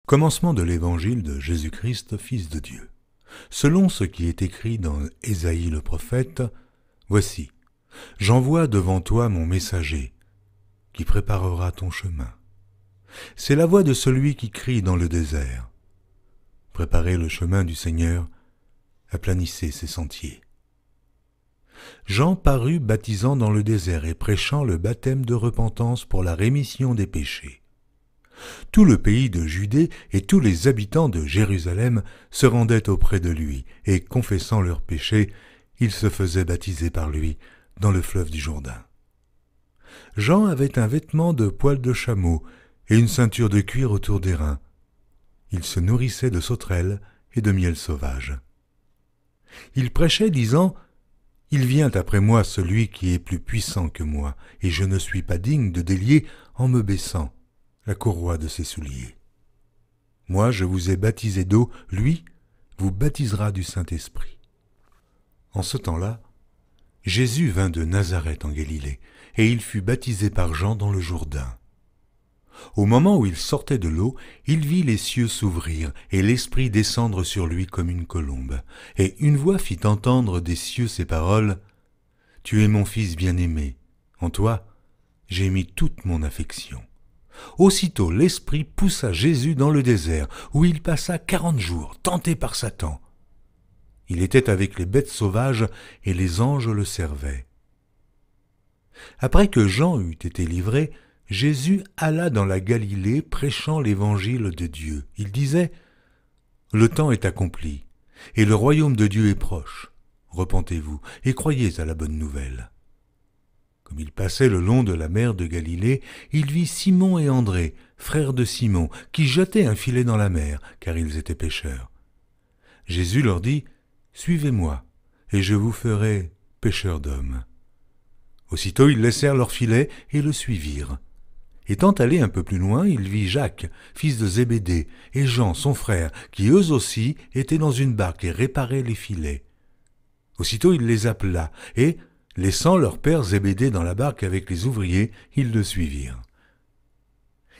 Commencement de l'évangile de Jésus-Christ, Fils de Dieu. Selon ce qui est écrit dans Ésaïe le prophète, « Voici, j'envoie devant toi mon messager, qui préparera ton chemin. C'est la voix de celui qui crie dans le désert. Préparez le chemin du Seigneur, aplanissez ses sentiers. » Jean parut baptisant dans le désert et prêchant le baptême de repentance pour la rémission des péchés. Tout le pays de Judée et tous les habitants de Jérusalem se rendaient auprès de lui, et confessant leurs péchés, ils se faisaient baptiser par lui dans le fleuve du Jourdain. Jean avait un vêtement de poil de chameau et une ceinture de cuir autour des reins. Il se nourrissait de sauterelles et de miel sauvage. Il prêchait, disant « Il vient après moi celui qui est plus puissant que moi, et je ne suis pas digne de délier en me baissant la courroie de ses souliers. Moi, je vous ai baptisé d'eau, lui vous baptisera du Saint-Esprit. » En ce temps-là, Jésus vint de Nazareth en Galilée, et il fut baptisé par Jean dans le Jourdain. Au moment où il sortait de l'eau, il vit les cieux s'ouvrir et l'Esprit descendre sur lui comme une colombe. Et une voix fit entendre des cieux ces paroles, « Tu es mon Fils bien-aimé, en toi j'ai mis toute mon affection. » Aussitôt l'Esprit poussa Jésus dans le désert, où il passa 40 jours, tenté par Satan. Il était avec les bêtes sauvages, et les anges le servaient. Après que Jean eut été livré, Jésus alla dans la Galilée prêchant l'évangile de Dieu. Il disait « Le temps est accompli, et le royaume de Dieu est proche. Repentez-vous et croyez à la bonne nouvelle. » Comme il passait le long de la mer de Galilée, il vit Simon et André, frères de Simon, qui jetaient un filet dans la mer, car ils étaient pêcheurs. Jésus leur dit « Suivez-moi, et je vous ferai pêcheurs d'hommes. » Aussitôt ils laissèrent leur filet et le suivirent. Étant allé un peu plus loin, il vit Jacques, fils de Zébédée, et Jean, son frère, qui eux aussi étaient dans une barque et réparaient les filets. Aussitôt il les appela, et, laissant leur père Zébédée dans la barque avec les ouvriers, ils le suivirent.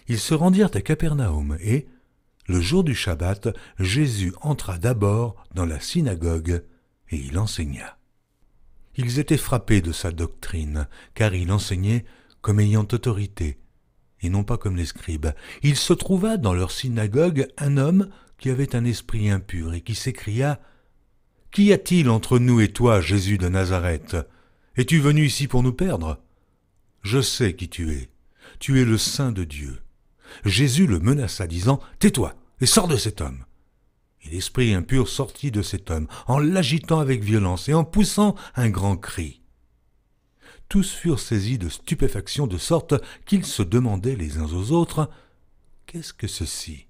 Ils se rendirent à Capernaum, et, le jour du Shabbat, Jésus entra d'abord dans la synagogue, et il enseigna. Ils étaient frappés de sa doctrine, car il enseignait comme ayant autorité, et non pas comme les scribes. Il se trouva dans leur synagogue un homme qui avait un esprit impur, et qui s'écria « Qu'y a-t-il entre nous et toi, Jésus de Nazareth ? Es-tu venu ici pour nous perdre ? Je sais qui tu es le Saint de Dieu. » Jésus le menaça, disant « Tais-toi et sors de cet homme !» Et l'esprit impur sortit de cet homme, en l'agitant avec violence et en poussant un grand cri. Tous furent saisis de stupéfaction, de sorte qu'ils se demandaient les uns aux autres « Qu'est-ce que ceci ?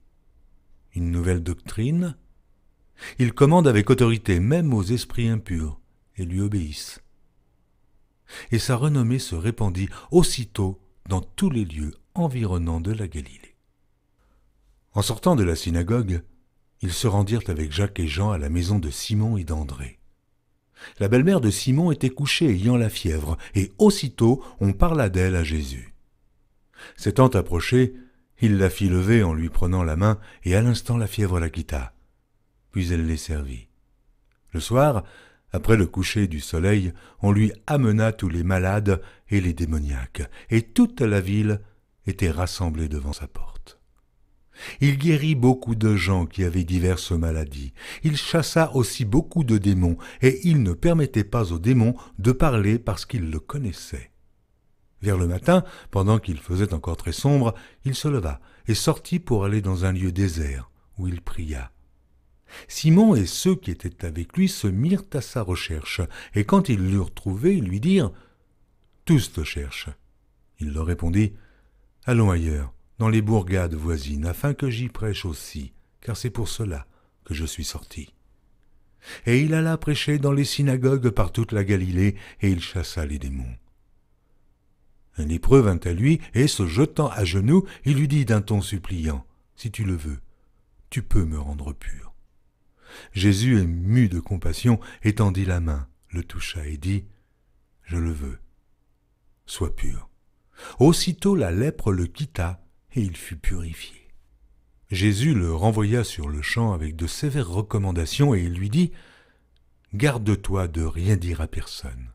Une nouvelle doctrine ?» Il commande avec autorité même aux esprits impurs, et lui obéissent. Et sa renommée se répandit aussitôt dans tous les lieux environnants de la Galilée. En sortant de la synagogue, ils se rendirent avec Jacques et Jean à la maison de Simon et d'André. La belle-mère de Simon était couchée ayant la fièvre, et aussitôt on parla d'elle à Jésus. S'étant approché, il la fit lever en lui prenant la main, et à l'instant la fièvre la quitta. Puis elle les servit. Le soir, après le coucher du soleil, on lui amena tous les malades et les démoniaques, et toute la ville était rassemblée devant sa porte. Il guérit beaucoup de gens qui avaient diverses maladies. Il chassa aussi beaucoup de démons, et il ne permettait pas aux démons de parler parce qu'ils le connaissaient. Vers le matin, pendant qu'il faisait encore très sombre, il se leva et sortit pour aller dans un lieu désert, où il pria. Simon et ceux qui étaient avec lui se mirent à sa recherche, et quand ils l'eurent trouvé, ils lui dirent « Tous te cherchent. » Il leur répondit « Allons ailleurs, dans les bourgades voisines, afin que j'y prêche aussi, car c'est pour cela que je suis sorti. » Et il alla prêcher dans les synagogues par toute la Galilée, et il chassa les démons. Un lépreux vint à lui, et se jetant à genoux, il lui dit d'un ton suppliant « Si tu le veux, tu peux me rendre pur. » Jésus, ému de compassion, étendit la main, le toucha et dit « Je le veux, sois pur. » Aussitôt la lèpre le quitta et il fut purifié. Jésus le renvoya sur le champ avec de sévères recommandations et il lui dit « Garde-toi de rien dire à personne,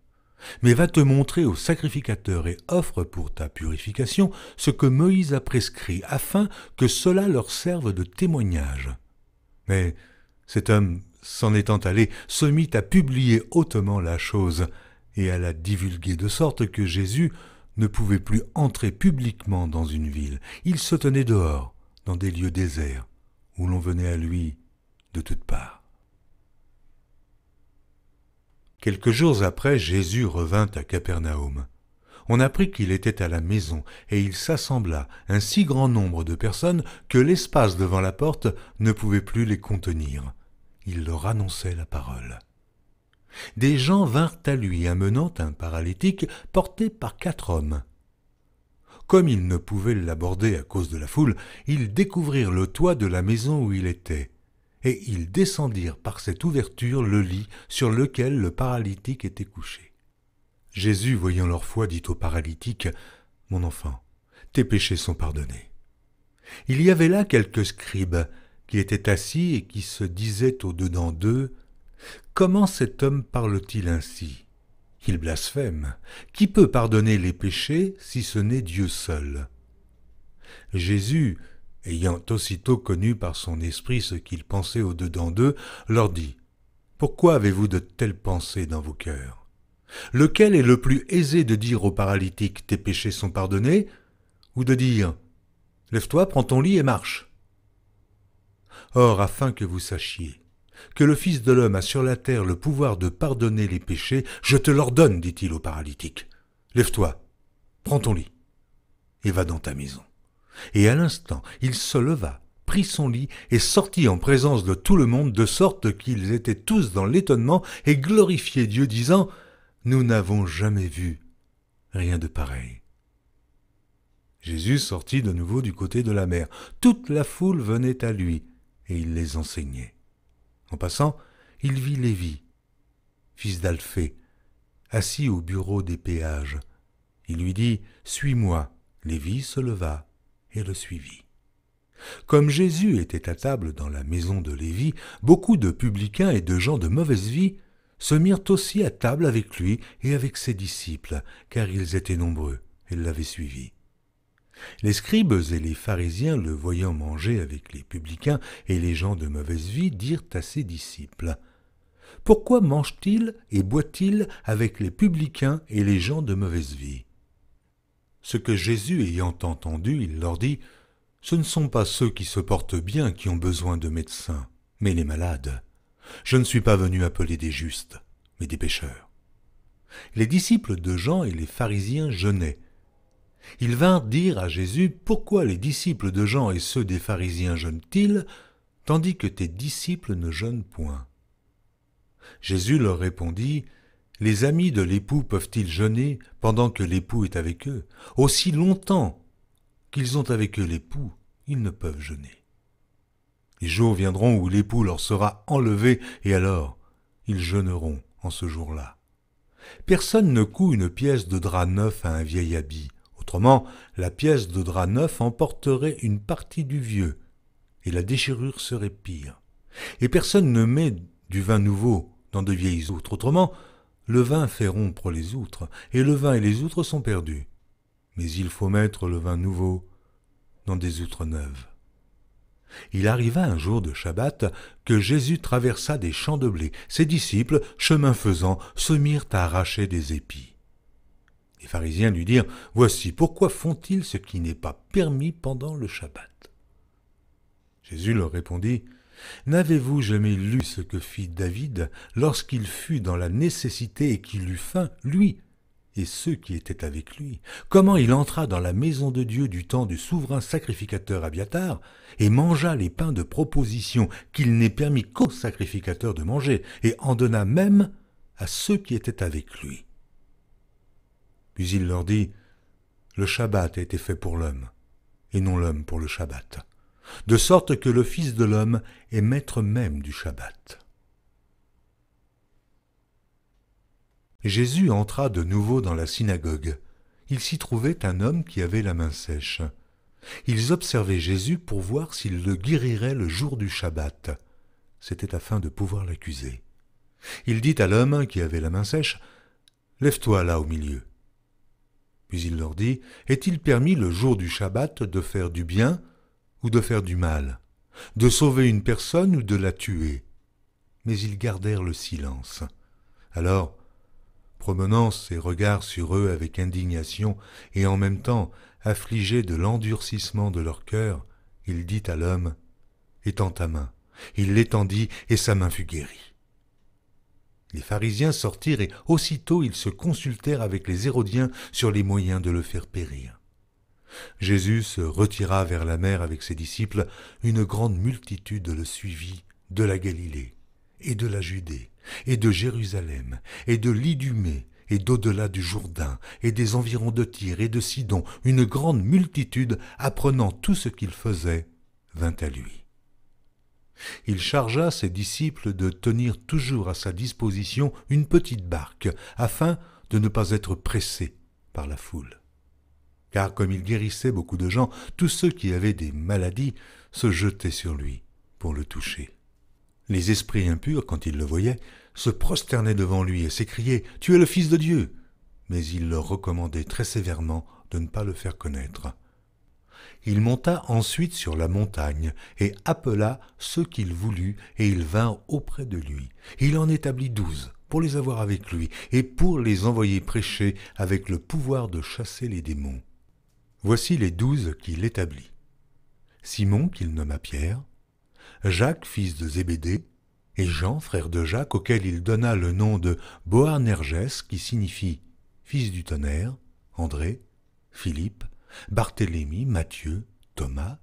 mais va te montrer au sacrificateur et offre pour ta purification ce que Moïse a prescrit, afin que cela leur serve de témoignage. » Mais cet homme, s'en étant allé, se mit à publier hautement la chose et à la divulguer, de sorte que Jésus ne pouvait plus entrer publiquement dans une ville. Il se tenait dehors, dans des lieux déserts, où l'on venait à lui de toutes parts. Quelques jours après, Jésus revint à Capernaum. On apprit qu'il était à la maison, et il s'assembla un si grand nombre de personnes que l'espace devant la porte ne pouvait plus les contenir. Il leur annonçait la parole. Des gens vinrent à lui, amenant un paralytique porté par 4 hommes. Comme ils ne pouvaient l'aborder à cause de la foule, ils découvrirent le toit de la maison où il était, et ils descendirent par cette ouverture le lit sur lequel le paralytique était couché. Jésus, voyant leur foi, dit au paralytique, « Mon enfant, tes péchés sont pardonnés. » Il y avait là quelques scribes qui étaient assis et qui se disaient au-dedans d'eux, « Comment cet homme parle-t-il ainsi ? Il blasphème. Qui peut pardonner les péchés si ce n'est Dieu seul ?» Jésus, ayant aussitôt connu par son esprit ce qu'ils pensaient au-dedans d'eux, leur dit, « Pourquoi avez-vous de telles pensées dans vos cœurs ? Lequel est le plus aisé de dire au paralytique « Tes péchés sont pardonnés » ou de dire « Lève-toi, prends ton lit et marche » ? Or, afin que vous sachiez que le Fils de l'homme a sur la terre le pouvoir de pardonner les péchés, je te l'ordonne, dit-il au paralytique. Lève-toi, prends ton lit et va dans ta maison. Et à l'instant, il se leva, prit son lit et sortit en présence de tout le monde, de sorte qu'ils étaient tous dans l'étonnement et glorifiaient Dieu, disant « Nous n'avons jamais vu rien de pareil. » Jésus sortit de nouveau du côté de la mer. Toute la foule venait à lui et il les enseignait. En passant, il vit Lévi, fils d'Alphée, assis au bureau des péages. Il lui dit « Suis-moi ». Lévi se leva et le suivit. Comme Jésus était à table dans la maison de Lévi, beaucoup de publicains et de gens de mauvaise vie se mirent aussi à table avec lui et avec ses disciples, car ils étaient nombreux et l'avaient suivi. Les scribes et les pharisiens, le voyant manger avec les publicains et les gens de mauvaise vie, dirent à ses disciples « Pourquoi mange-t-il et boit-il avec les publicains et les gens de mauvaise vie ?» Ce que Jésus ayant entendu, il leur dit « Ce ne sont pas ceux qui se portent bien qui ont besoin de médecins, mais les malades. Je ne suis pas venu appeler des justes, mais des pécheurs. » Les disciples de Jean et les pharisiens jeûnaient. Ils vinrent dire à Jésus « Pourquoi les disciples de Jean et ceux des pharisiens jeûnent-ils, tandis que tes disciples ne jeûnent point ?» Jésus leur répondit « Les amis de l'époux peuvent-ils jeûner pendant que l'époux est avec eux? Aussi longtemps qu'ils ont avec eux l'époux, ils ne peuvent jeûner. Les jours viendront où l'époux leur sera enlevé, et alors ils jeûneront en ce jour-là. Personne ne coud une pièce de drap neuf à un vieil habit. Autrement, la pièce de drap neuf emporterait une partie du vieux, et la déchirure serait pire. Et personne ne met du vin nouveau dans de vieilles outres. Autrement, le vin fait rompre les outres, et le vin et les outres sont perdus. Mais il faut mettre le vin nouveau dans des outres neuves. » Il arriva un jour de Shabbat que Jésus traversa des champs de blé. Ses disciples, chemin faisant, se mirent à arracher des épis. Les pharisiens lui dirent « Voici, pourquoi font-ils ce qui n'est pas permis pendant le Shabbat ?» Jésus leur répondit « N'avez-vous jamais lu ce que fit David lorsqu'il fut dans la nécessité et qu'il eut faim, lui et ceux qui étaient avec lui, comment il entra dans la maison de Dieu du temps du souverain sacrificateur Abiatar et mangea les pains de proposition qu'il n'est permis qu'aux sacrificateurs de manger, et en donna même à ceux qui étaient avec lui. Puis il leur dit, le Shabbat a été fait pour l'homme, et non l'homme pour le Shabbat, de sorte que le Fils de l'homme est maître même du Shabbat. Jésus entra de nouveau dans la synagogue. Il s'y trouvait un homme qui avait la main sèche. Ils observaient Jésus pour voir s'il le guérirait le jour du Shabbat. C'était afin de pouvoir l'accuser. Il dit à l'homme qui avait la main sèche, « Lève-toi là au milieu. » Puis il leur dit, « Est-il permis le jour du Shabbat de faire du bien ou de faire du mal, de sauver une personne ou de la tuer ?» Mais ils gardèrent le silence. Alors, promenant ses regards sur eux avec indignation et en même temps affligé de l'endurcissement de leur cœur, il dit à l'homme, « Étends ta main. » Il l'étendit et sa main fut guérie. Les pharisiens sortirent et aussitôt ils se consultèrent avec les Hérodiens sur les moyens de le faire périr. Jésus se retira vers la mer avec ses disciples. Une grande multitude le suivit de la Galilée et de la Judée et de Jérusalem et de l'Idumée et d'au-delà du Jourdain et des environs de Tyr et de Sidon. Une grande multitude, apprenant tout ce qu'il faisait, vint à lui. Il chargea ses disciples de tenir toujours à sa disposition une petite barque, afin de ne pas être pressés par la foule. Car comme il guérissait beaucoup de gens, tous ceux qui avaient des maladies se jetaient sur lui pour le toucher. Les esprits impurs, quand ils le voyaient, se prosternaient devant lui et s'écriaient « Tu es le Fils de Dieu !» Mais il leur recommandait très sévèrement de ne pas le faire connaître. Il monta ensuite sur la montagne et appela ceux qu'il voulut, et ils vinrent auprès de lui. Il en établit 12 pour les avoir avec lui et pour les envoyer prêcher avec le pouvoir de chasser les démons. Voici les 12 qu'il établit. Simon, qu'il nomma Pierre, Jacques, fils de Zébédée, et Jean, frère de Jacques, auquel il donna le nom de Boanerges, qui signifie « fils du tonnerre », André, Philippe, Barthélemy, Matthieu, Thomas,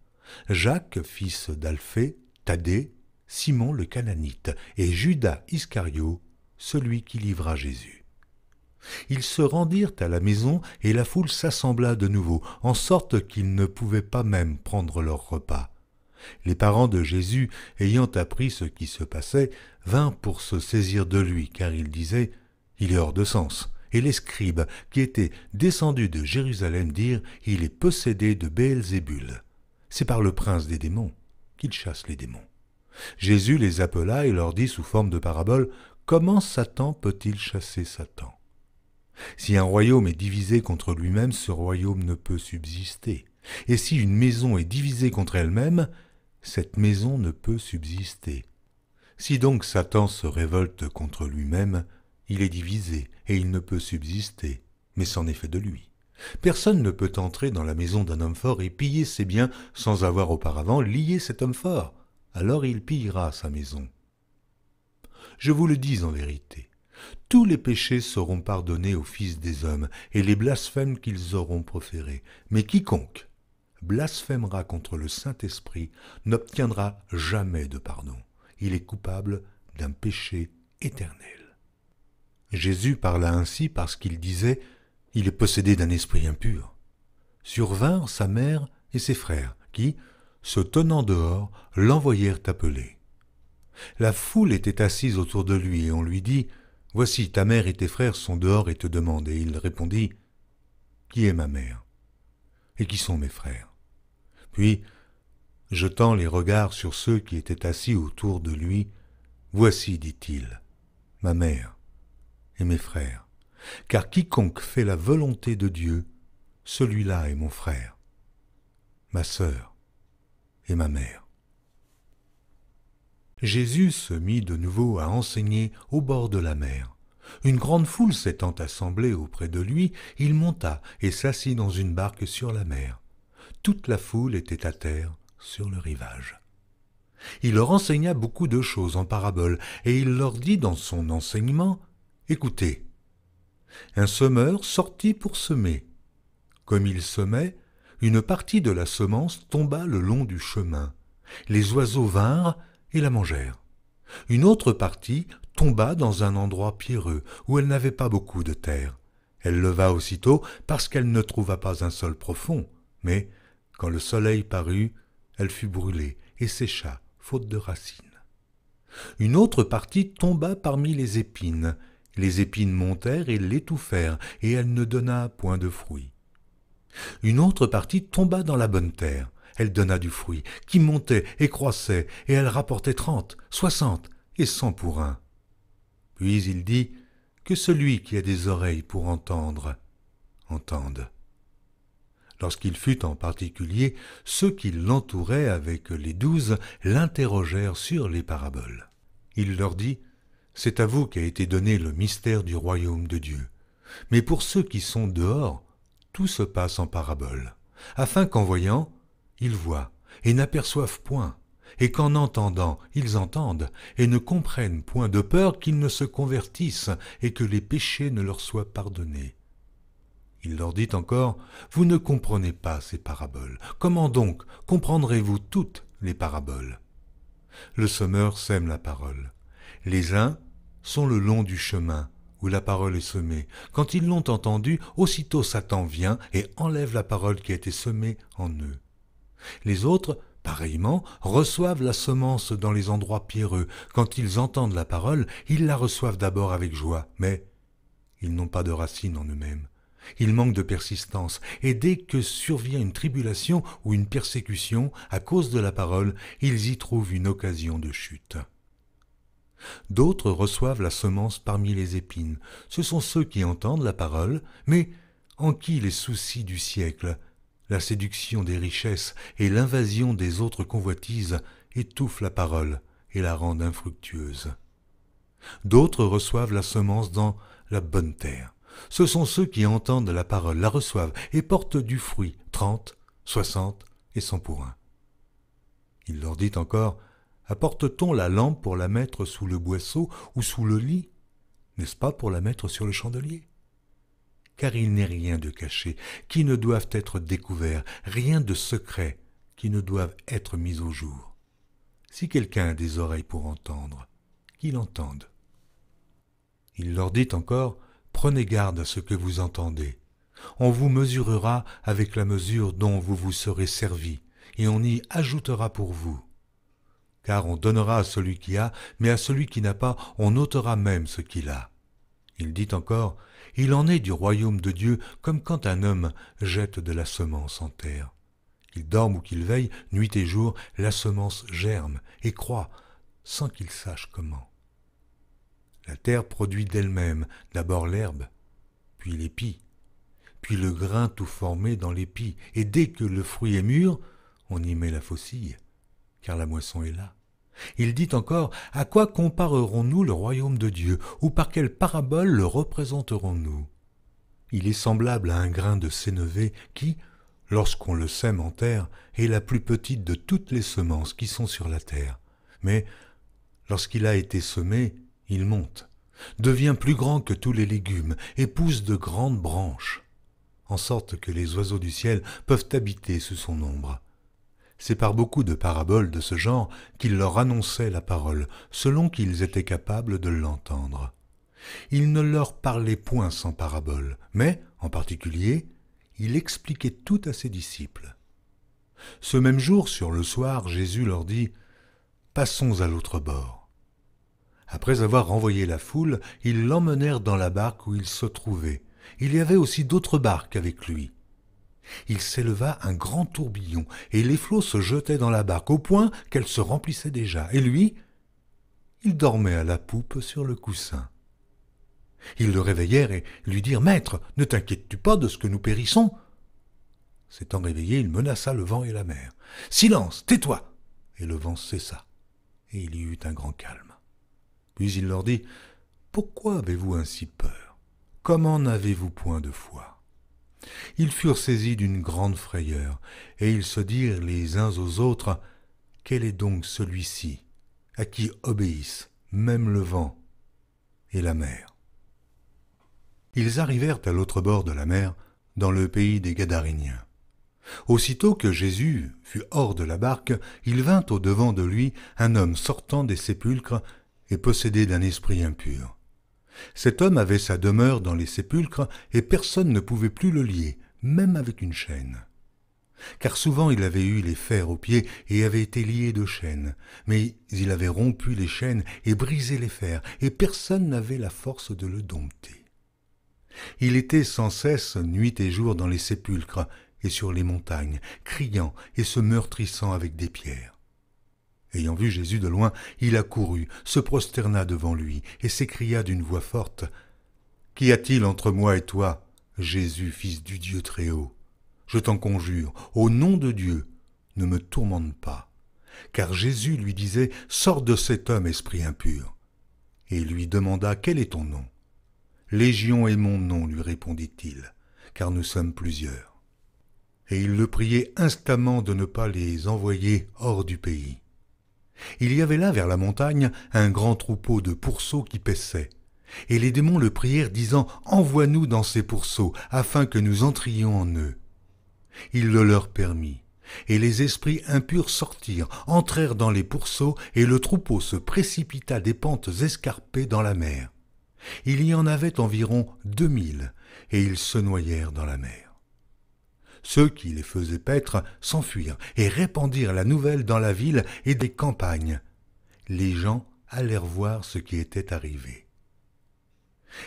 Jacques, fils d'Alphée, Thaddée, Simon le Cananite, et Judas Iscario, celui qui livra Jésus. Ils se rendirent à la maison, et la foule s'assembla de nouveau, en sorte qu'ils ne pouvaient pas même prendre leur repas. Les parents de Jésus, ayant appris ce qui se passait, vinrent pour se saisir de lui, car ils disaient « Il est hors de sens ». Et les scribes, qui étaient descendus de Jérusalem, dirent « Il est possédé de Béelzébul. C'est par le prince des démons qu'il chasse les démons. » Jésus les appela et leur dit sous forme de parabole « Comment Satan peut-il chasser Satan? Si un royaume est divisé contre lui-même, ce royaume ne peut subsister. Et si une maison est divisée contre elle-même, cette maison ne peut subsister. Si donc Satan se révolte contre lui-même, il est divisé et il ne peut subsister, mais c'en est fait de lui. Personne ne peut entrer dans la maison d'un homme fort et piller ses biens sans avoir auparavant lié cet homme fort. Alors il pillera sa maison. Je vous le dis en vérité, tous les péchés seront pardonnés aux fils des hommes et les blasphèmes qu'ils auront proférés. Mais quiconque blasphémera contre le Saint-Esprit n'obtiendra jamais de pardon. Il est coupable d'un péché éternel. Jésus parla ainsi parce qu'il disait « Il est possédé d'un esprit impur ». Survinrent sa mère et ses frères, qui, se tenant dehors, l'envoyèrent appeler. La foule était assise autour de lui, et on lui dit « Voici, ta mère et tes frères sont dehors et te demandent. » Et il répondit « Qui est ma mère? Et qui sont mes frères ?» Puis, jetant les regards sur ceux qui étaient assis autour de lui, « Voici, dit-il, ma mère et mes frères, car quiconque fait la volonté de Dieu, celui-là est mon frère, ma sœur et ma mère. » Jésus se mit de nouveau à enseigner au bord de la mer. Une grande foule s'étant assemblée auprès de lui, il monta et s'assit dans une barque sur la mer. Toute la foule était à terre sur le rivage. Il leur enseigna beaucoup de choses en paraboles, et il leur dit dans son enseignement « Écoutez, un semeur sortit pour semer. Comme il semait, une partie de la semence tomba le long du chemin. Les oiseaux vinrent et la mangèrent. Une autre partie tomba dans un endroit pierreux, où elle n'avait pas beaucoup de terre. Elle leva aussitôt parce qu'elle ne trouva pas un sol profond, mais quand le soleil parut, elle fut brûlée et sécha, faute de racines. Une autre partie tomba parmi les épines. Les épines montèrent et l'étouffèrent, et elle ne donna point de fruits. Une autre partie tomba dans la bonne terre. Elle donna du fruit, qui montait et croissait, et elle rapportait 30, 60 et 100 pour un. Puis il dit que celui qui a des oreilles pour entendre, entende. Lorsqu'il fut en particulier, ceux qui l'entouraient avec les 12 l'interrogèrent sur les paraboles. Il leur dit, « C'est à vous qu'a été donné le mystère du royaume de Dieu. Mais pour ceux qui sont dehors, tout se passe en paraboles, afin qu'en voyant, ils voient et n'aperçoivent point, et qu'en entendant, ils entendent et ne comprennent point, de peur qu'ils ne se convertissent et que les péchés ne leur soient pardonnés. » Il leur dit encore, « Vous ne comprenez pas ces paraboles. Comment donc comprendrez-vous toutes les paraboles? Le semeur sème la parole. Les uns sont le long du chemin où la parole est semée. Quand ils l'ont entendue, aussitôt Satan vient et enlève la parole qui a été semée en eux. Les autres, pareillement, reçoivent la semence dans les endroits pierreux. Quand ils entendent la parole, ils la reçoivent d'abord avec joie, mais ils n'ont pas de racine en eux-mêmes. Ils manquent de persistance, et dès que survient une tribulation ou une persécution à cause de la parole, ils y trouvent une occasion de chute. D'autres reçoivent la semence parmi les épines. Ce sont ceux qui entendent la parole, mais en qui les soucis du siècle, la séduction des richesses et l'invasion des autres convoitises étouffent la parole et la rendent infructueuse. D'autres reçoivent la semence dans la bonne terre. Ce sont ceux qui entendent la parole, la reçoivent et portent du fruit, 30, 60 et 100 pour un. Il leur dit encore, « Apporte-t-on la lampe pour la mettre sous le boisseau ou sous le lit? N'est-ce pas pour la mettre sur le chandelier? Car il n'est rien de caché qui ne doive être découvert, rien de secret qui ne doive être mis au jour. Si quelqu'un a des oreilles pour entendre, qu'il entende. » Il leur dit encore, « Prenez garde à ce que vous entendez. On vous mesurera avec la mesure dont vous vous serez servi, et on y ajoutera pour vous. Car on donnera à celui qui a, mais à celui qui n'a pas, on ôtera même ce qu'il a. » Il dit encore, « Il en est du royaume de Dieu comme quand un homme jette de la semence en terre. Qu'il dorme ou qu'il veille, nuit et jour, la semence germe et croît, sans qu'il sache comment. La terre produit d'elle-même d'abord l'herbe, puis l'épi, puis le grain tout formé dans l'épi, et dès que le fruit est mûr, on y met la faucille, car la moisson est là. » Il dit encore, « À quoi comparerons-nous le royaume de Dieu, ou par quelle parabole le représenterons-nous? Il est semblable à un grain de sénévé qui, lorsqu'on le sème en terre, est la plus petite de toutes les semences qui sont sur la terre. Mais lorsqu'il a été semé, il monte, devient plus grand que tous les légumes et pousse de grandes branches, en sorte que les oiseaux du ciel peuvent habiter sous son ombre. » C'est par beaucoup de paraboles de ce genre qu'il leur annonçait la parole, selon qu'ils étaient capables de l'entendre. Il ne leur parlait point sans parabole, mais, en particulier, il expliquait tout à ses disciples. Ce même jour, sur le soir, Jésus leur dit « Passons à l'autre bord. » Après avoir renvoyé la foule, ils l'emmenèrent dans la barque où il se trouvait. Il y avait aussi d'autres barques avec lui. Il s'éleva un grand tourbillon, et les flots se jetaient dans la barque, au point qu'elle se remplissait déjà. Et lui, il dormait à la poupe sur le coussin. Ils le réveillèrent et lui dirent « Maître, ne t'inquiètes-tu pas de ce que nous périssons ?» S'étant réveillé, il menaça le vent et la mer. « Silence, tais-toi !» Et le vent cessa, et il y eut un grand calme. Puis il leur dit « Pourquoi avez-vous ainsi peur? Comment n'avez-vous point de foi ?» Ils furent saisis d'une grande frayeur, et ils se dirent les uns aux autres « Quel est donc celui-ci, à qui obéissent même le vent et la mer ?» Ils arrivèrent à l'autre bord de la mer, dans le pays des Gadaréniens. Aussitôt que Jésus fut hors de la barque, il vint au-devant de lui un homme sortant des sépulcres et possédé d'un esprit impur. Cet homme avait sa demeure dans les sépulcres, et personne ne pouvait plus le lier, même avec une chaîne. Car souvent il avait eu les fers aux pieds et avait été lié de chaînes, mais il avait rompu les chaînes et brisé les fers, et personne n'avait la force de le dompter. Il était sans cesse nuit et jour dans les sépulcres, et sur les montagnes, criant et se meurtrissant avec des pierres. Ayant vu Jésus de loin, il accourut, se prosterna devant lui, et s'écria d'une voix forte, « Qu'y a-t-il entre moi et toi, Jésus, fils du Dieu Très-Haut? Je t'en conjure, au nom de Dieu, ne me tourmente pas. » Car Jésus lui disait, « Sors de cet homme, esprit impur. » Et il lui demanda, « Quel est ton nom ?» « Légion est mon nom, lui répondit-il, car nous sommes plusieurs. » Et il le priait instamment de ne pas les envoyer hors du pays. Il y avait là, vers la montagne, un grand troupeau de pourceaux qui paissaient. Et les démons le prièrent, disant, « Envoie-nous dans ces pourceaux, afin que nous entrions en eux. » Il le leur permit. Et les esprits impurs sortirent, entrèrent dans les pourceaux, et le troupeau se précipita des pentes escarpées dans la mer. Il y en avait environ 2000, et ils se noyèrent dans la mer. Ceux qui les faisaient paître s'enfuirent et répandirent la nouvelle dans la ville et des campagnes. Les gens allèrent voir ce qui était arrivé.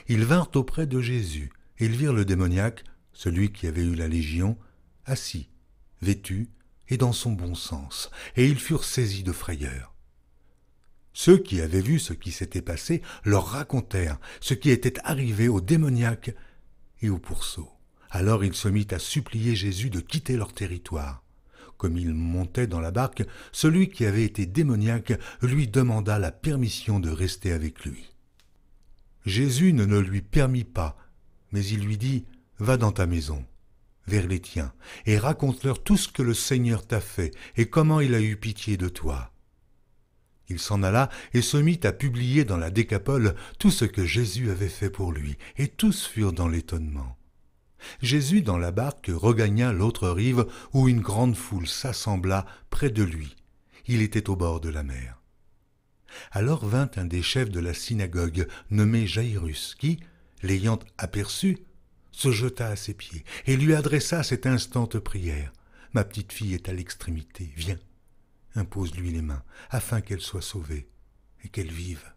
Ils vinrent auprès de Jésus, et ils virent le démoniaque, celui qui avait eu la légion, assis, vêtu et dans son bon sens, et ils furent saisis de frayeur. Ceux qui avaient vu ce qui s'était passé leur racontèrent ce qui était arrivé au démoniaque et au pourceau. Alors il se mit à supplier Jésus de quitter leur territoire. Comme il montait dans la barque, celui qui avait été démoniaque lui demanda la permission de rester avec lui. Jésus ne le lui permit pas, mais il lui dit « Va dans ta maison, vers les tiens, et raconte-leur tout ce que le Seigneur t'a fait et comment il a eu pitié de toi. » Il s'en alla et se mit à publier dans la Décapole tout ce que Jésus avait fait pour lui, et tous furent dans l'étonnement. Jésus, dans la barque, regagna l'autre rive, où une grande foule s'assembla près de lui. Il était au bord de la mer. Alors vint un des chefs de la synagogue, nommé Jaïrus, qui, l'ayant aperçu, se jeta à ses pieds et lui adressa cette instante prière. « Ma petite fille est à l'extrémité, viens. Impose-lui les mains, afin qu'elle soit sauvée et qu'elle vive. »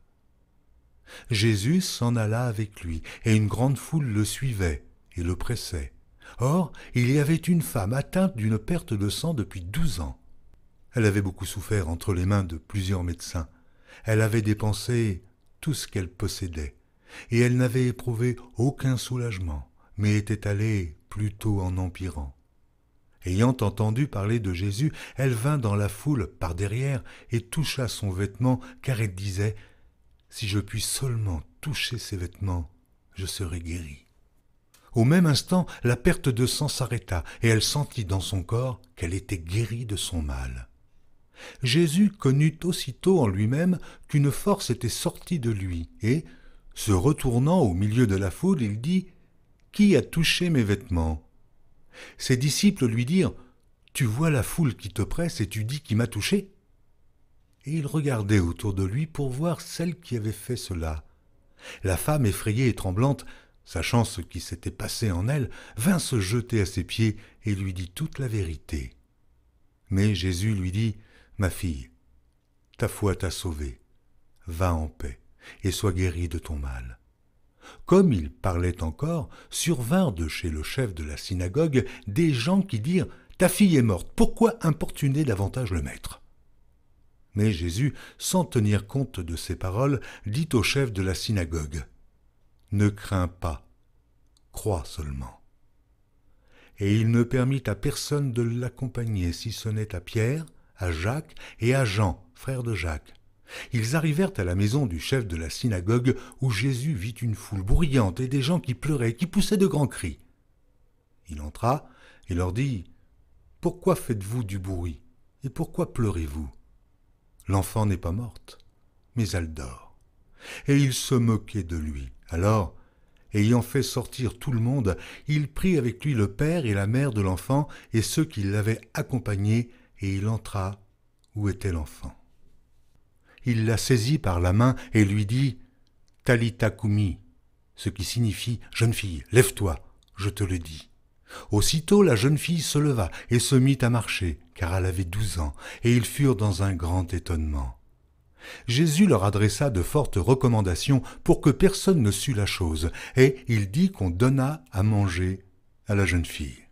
Jésus s'en alla avec lui, et une grande foule le suivait et le pressait. Or, il y avait une femme atteinte d'une perte de sang depuis 12 ans. Elle avait beaucoup souffert entre les mains de plusieurs médecins. Elle avait dépensé tout ce qu'elle possédait, et elle n'avait éprouvé aucun soulagement, mais était allée plutôt en empirant. Ayant entendu parler de Jésus, elle vint dans la foule par derrière et toucha son vêtement, car elle disait « Si je puis seulement toucher ses vêtements, je serai guérie. » Au même instant, la perte de sang s'arrêta, et elle sentit dans son corps qu'elle était guérie de son mal. Jésus connut aussitôt en lui-même qu'une force était sortie de lui, et, se retournant au milieu de la foule, il dit « Qui a touché mes vêtements ?» Ses disciples lui dirent « Tu vois la foule qui te presse et tu dis qui m'a touché ?» Et il regardait autour de lui pour voir celle qui avait fait cela. La femme, effrayée et tremblante, sachant ce qui s'était passé en elle, vint se jeter à ses pieds et lui dit toute la vérité. Mais Jésus lui dit « Ma fille, ta foi t'a sauvée. Va en paix et sois guérie de ton mal. » Comme il parlait encore, survinrent de chez le chef de la synagogue des gens qui dirent « Ta fille est morte, pourquoi importuner davantage le maître ?» Mais Jésus, sans tenir compte de ces paroles, dit au chef de la synagogue « Ne crains pas, crois seulement. » Et il ne permit à personne de l'accompagner, si ce n'est à Pierre, à Jacques et à Jean, frère de Jacques. Ils arrivèrent à la maison du chef de la synagogue, où Jésus vit une foule bruyante et des gens qui pleuraient, qui poussaient de grands cris. Il entra et leur dit « Pourquoi faites-vous du bruit et pourquoi pleurez-vous? L'enfant n'est pas morte, mais elle dort. » Et ils se moquaient de lui. Alors, ayant fait sortir tout le monde, il prit avec lui le père et la mère de l'enfant et ceux qui l'avaient accompagné, et il entra où était l'enfant. Il la saisit par la main et lui dit « Talitha koumi », ce qui signifie « Jeune fille, lève-toi, je te le dis ». Aussitôt la jeune fille se leva et se mit à marcher, car elle avait 12 ans, et ils furent dans un grand étonnement. Jésus leur adressa de fortes recommandations pour que personne ne sût la chose, et il dit qu'on donna à manger à la jeune fille.